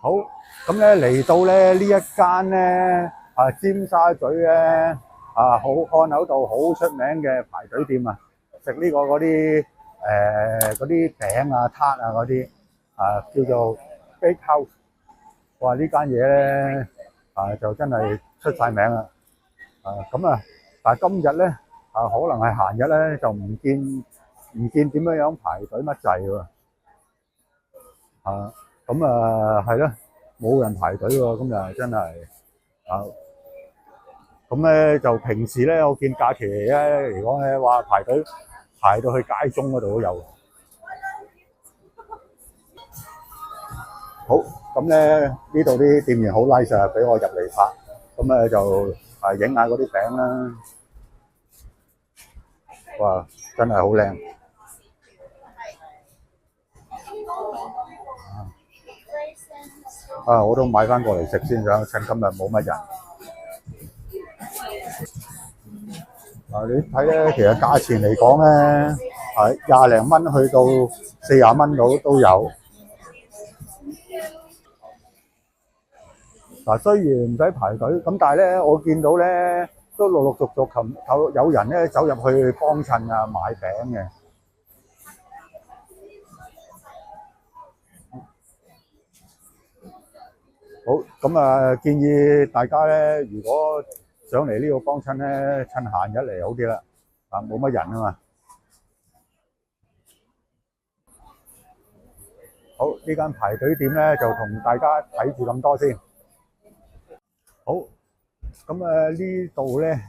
好，咁咧嚟到咧呢一間咧尖沙咀咧好漢口道好出名嘅排隊店啊，食呢個嗰啲餅啊撻啊嗰啲叫做 Bakehouse。哇！呢間嘢咧就真係出晒名啦。咁但係今日咧可能係閒日咧，就唔見點樣排隊乜滯喎。咁係咯，冇人排隊喎，今日真係咁咧就平時咧，我見假期咧嚟講咧，話排隊排到去街中嗰度都有。好，咁咧呢度啲店員好 nice 啊，俾我入嚟拍，咁咧就影下嗰啲餅啦。哇，真係好靚！我都買翻過嚟食先，想趁今日冇乜人。你睇咧，其實價錢嚟講咧，係廿零蚊去到40蚊都有。雖然唔使排隊，咁但係咧，我見到咧都陸陸續續有人咧走入去幫襯買餅嘅。好，咁建議大家咧，如果上嚟呢度幫襯咧，趁閒日嚟好啲啦，冇乜人啊嘛。好，呢間排隊店咧就同大家睇住咁多先。好，咁呢度咧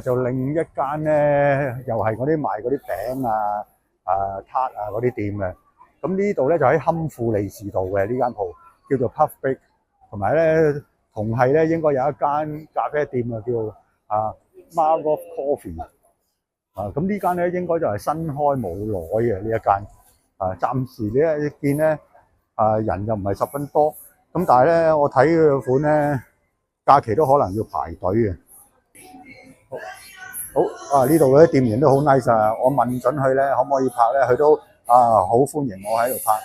就另一間咧，又係嗰啲賣嗰啲餅撻嗰啲店嘅。咁呢度咧就喺堪富利士道嘅呢間鋪，叫做 Puff Bake， 同埋咧同係咧應該有一間咖啡店叫Margot Coffee。咁呢間咧應該就係新開冇耐嘅呢一間。暫時咧見咧人又唔係十分多，咁但係咧我睇佢個款咧，假期都可能要排隊嘅。好，呢度嗰啲店員都好 nice 啊！我問準佢咧可唔可以拍咧，佢都好歡迎我喺度拍。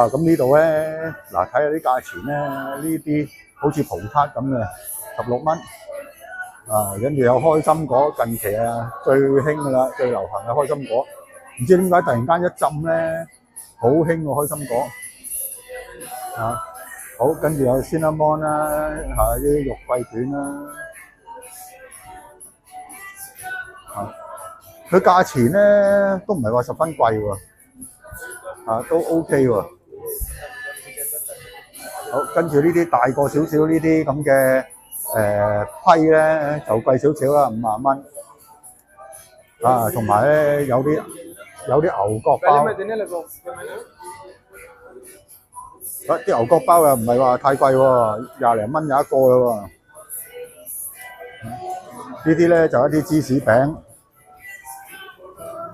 咁呢度咧睇下啲價錢咧，呢啲好似葡撻咁嘅16蚊。跟住有開心果，近期最興噶啦，最流行嘅開心果。唔知點解突然間一浸咧，好興喎開心果。好，跟住有 cinnamon 啦，啲肉桂卷啦。佢價錢咧都唔係話十分貴喎，都 OK 喎。好，跟住呢啲大個少少呢啲咁嘅批咧就貴少少啦，50蚊。同埋咧有啲牛角包。啲牛角包又唔係話太貴喎，20零蚊有一個啦喎。呢啲咧就一啲芝士餅。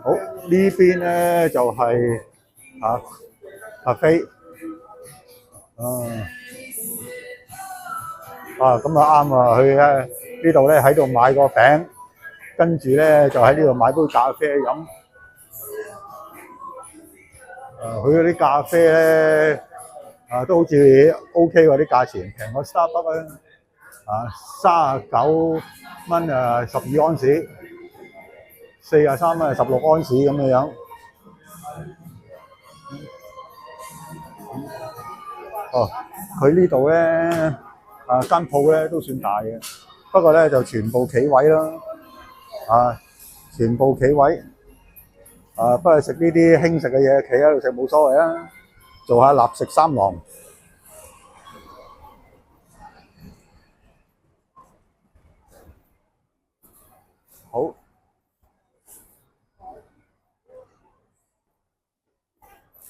好，呢邊咧就係咖啡。咁啱啊！佢呢度咧喺度買個餅，跟住咧就喺呢度買杯咖啡飲。佢嗰啲咖啡咧都好似 OK 喎，啲價錢平過 Starbucks 39蚊12安士，43蚊16安士咁嘅樣。佢呢度咧間鋪咧都算大嘅，不過咧就全部企位啦，全部企位。不過食呢啲輕食嘅嘢，企喺度食冇所謂啊，做下立食三郎。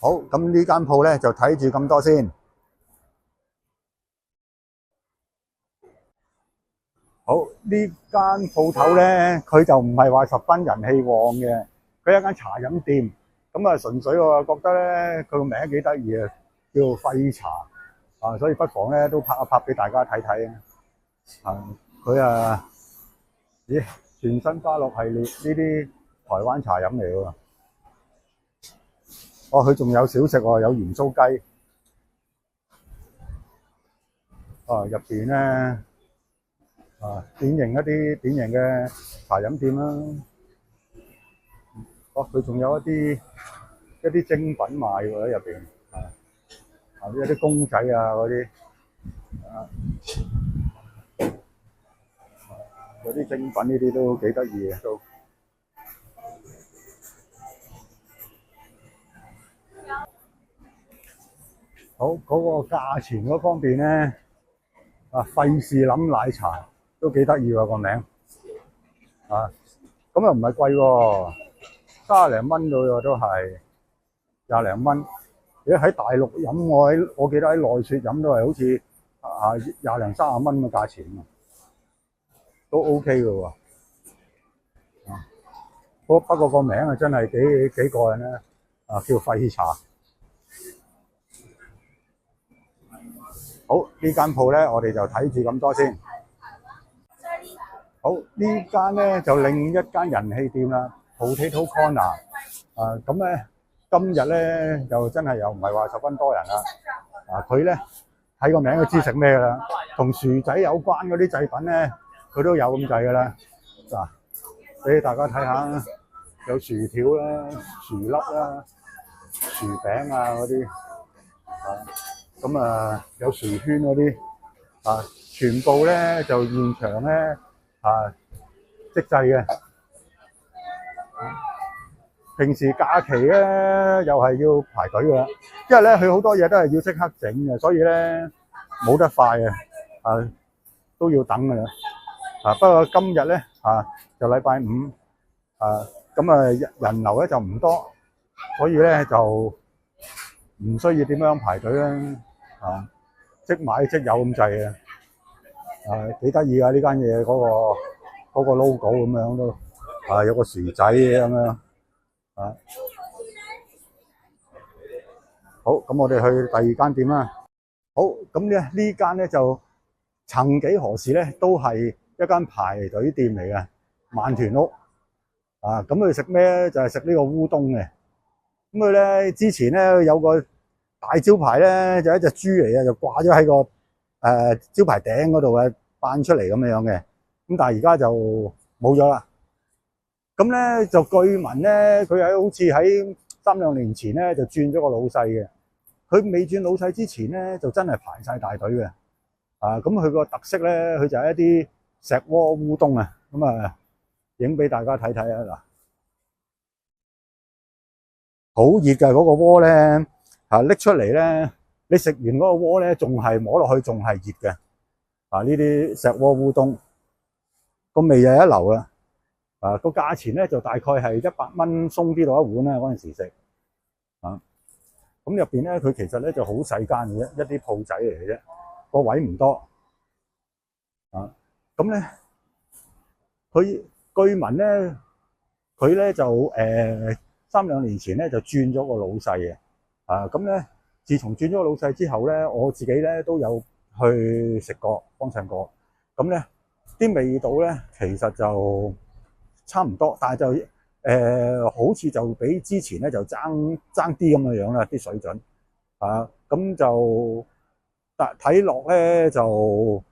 好，咁呢間鋪咧就睇住咁多先。好，呢間鋪頭咧，佢就唔係話十分人氣旺嘅，佢係一間茶飲店。咁純粹我覺得咧，佢個名幾得意啊，叫廢茶所以不妨咧都拍一拍俾大家睇睇啊。佢咦，全新花樂系列呢啲台灣茶飲嚟喎。佢仲有小食喎，有鹽酥雞。入邊咧典型嘅茶飲店啦。佢仲有一啲精品賣喎喺入邊一啲公仔啊嗰啲嗰啲精品呢啲都幾得意嘅都。好嗰個價錢嗰方面咧，費事諗奶茶都幾得意喎個名咁又唔係貴喎，30零蚊到喎都係20零蚊。如果喺大陸飲我記得喺內雪飲都係好似20零30蚊嘅價錢都 OK 嘅喎。不過個名啊真係幾過癮咧，叫廢茶。好，呢間鋪咧，我哋就睇住咁多先。好，呢間咧就另一間人氣店啦 ，Potato Corner。咁咧今日咧就真係又唔係話十分多人啦。佢咧睇個名都知食咩啦，同薯仔有關嗰啲製品咧，佢都有咁滯噶啦。嗱，俾大家睇下，有薯條啦、薯粒啦、薯餅啊嗰啲。咁有薯圈嗰啲全部咧就現場咧即製嘅。平時假期咧又係要排隊嘅，因為咧佢好多嘢都係要即刻整嘅，所以咧冇得快都要等嘅啦。不過今日咧就禮拜五咁人流咧就唔多，所以咧就唔需要點樣排隊啦。即買即有咁滯幾得意啊！呢間嘢嗰個 logo 咁樣都有個薯仔咁樣好，咁我哋去第二間店啦。好，咁呢間咧就曾幾何時咧都係一間排隊店嚟嘅萬團屋咁佢食咩咧？就係食呢個烏冬嘅。咁佢咧之前咧有個大招牌咧就一隻豬嚟嘅，就掛咗喺個招牌頂嗰度扮出嚟咁樣嘅。咁但係而家就冇咗啦。咁咧就據聞咧，佢好似喺3-2年前咧就轉咗個老細嘅。佢未轉老細之前咧，就真係排晒大隊嘅。咁佢個特色咧，佢就係一啲石鍋烏冬啊。咁影俾大家睇睇啊！嗱，好熱㗎嗰個鍋咧。拎出嚟咧，你食完嗰個鍋咧，仲係摸落去仲係熱嘅。呢啲石鍋烏冬個味又一流啊！個價錢咧就大概係100蚊鬆啲到一碗啦。嗰陣時食咁入邊咧，佢其實咧就好細間嘅啫，一啲鋪仔嚟嘅啫，個位唔多咁咧，佢據聞咧，佢咧就3-2年前咧就轉咗個老細嘅。咁咧，自從轉咗個老細之後咧，我自己咧都有去食過，幫襯過。咁咧，啲味道咧其實就差唔多，但係就好似就比之前咧就爭啲咁嘅樣啦，啲水準咁就但睇落咧就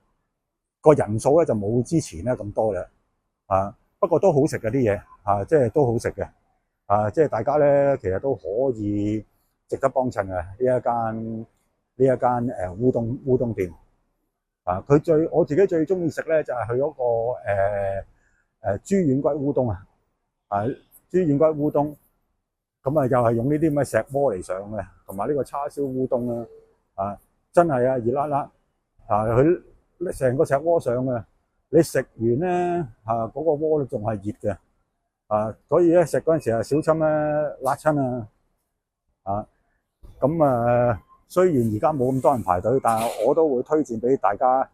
個人數咧就冇之前咧咁多啦不過都好食嘅啲嘢即係都好食嘅即係大家咧其實都可以值得幫襯嘅呢一間烏冬店我自己最中意食咧就係佢嗰個豬軟骨烏冬豬軟骨烏冬咁又係用呢啲咁嘅石鍋嚟上嘅，同埋呢個叉燒烏冬啦真係熱辣辣佢成個石鍋上嘅，你食完咧嗰個鍋仲係熱嘅所以咧食嗰陣時小心咧辣親咁雖然而家冇咁多人排隊，但係我都會推薦俾大家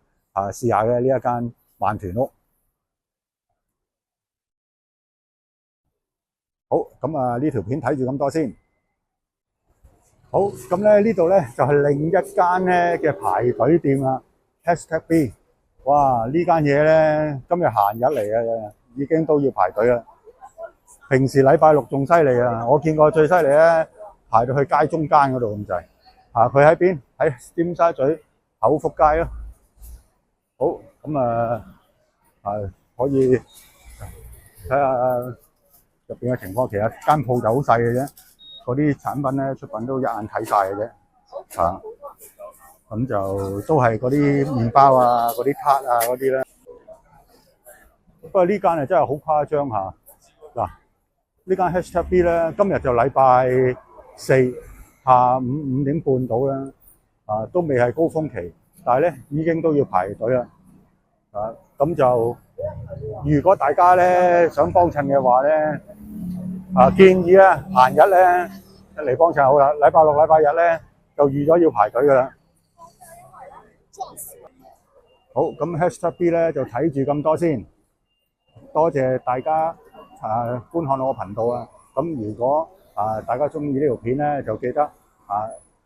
試下嘅呢一間萬團屋。好，咁呢條片睇住咁多先。好，咁咧呢度咧就係另一間咧嘅排隊店啦 #B。哇！呢間嘢咧今日閒日嚟嘅，已經都要排隊啦。平時禮拜六仲犀利啊！我見過最犀利咧，排到去街中間嗰度咁滯。佢喺邊？喺尖沙咀厚福街咯。好，咁可以睇下入邊嘅情況。其實間鋪就好細嘅啫，嗰啲產品咧出品都一眼睇晒嘅啫。咁就都係嗰啲麵包啊、嗰啲撻啊嗰啲咧。不過呢間係真係好誇張嚇。嗱，呢間 Hashtag B 咧，今日就禮拜4下午5點半到啦。都未係高峰期，但係咧已經都要排隊啦。咁就如果大家咧想幫襯嘅話咧，建議咧閒日咧嚟幫襯好啦。禮拜六、禮拜日咧就預咗要排隊噶啦。好，咁 Hashtag B 咧就睇住咁多先，多謝大家觀看我個頻道啊。咁如果大家中意呢條片咧，就記得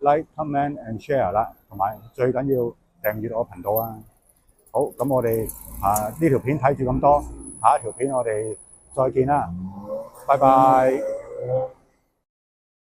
like、comment and share 啦，同埋最緊要訂閱我個頻道啊。好，咁我哋呢條片睇住咁多，下一條片我哋再見啦，拜拜。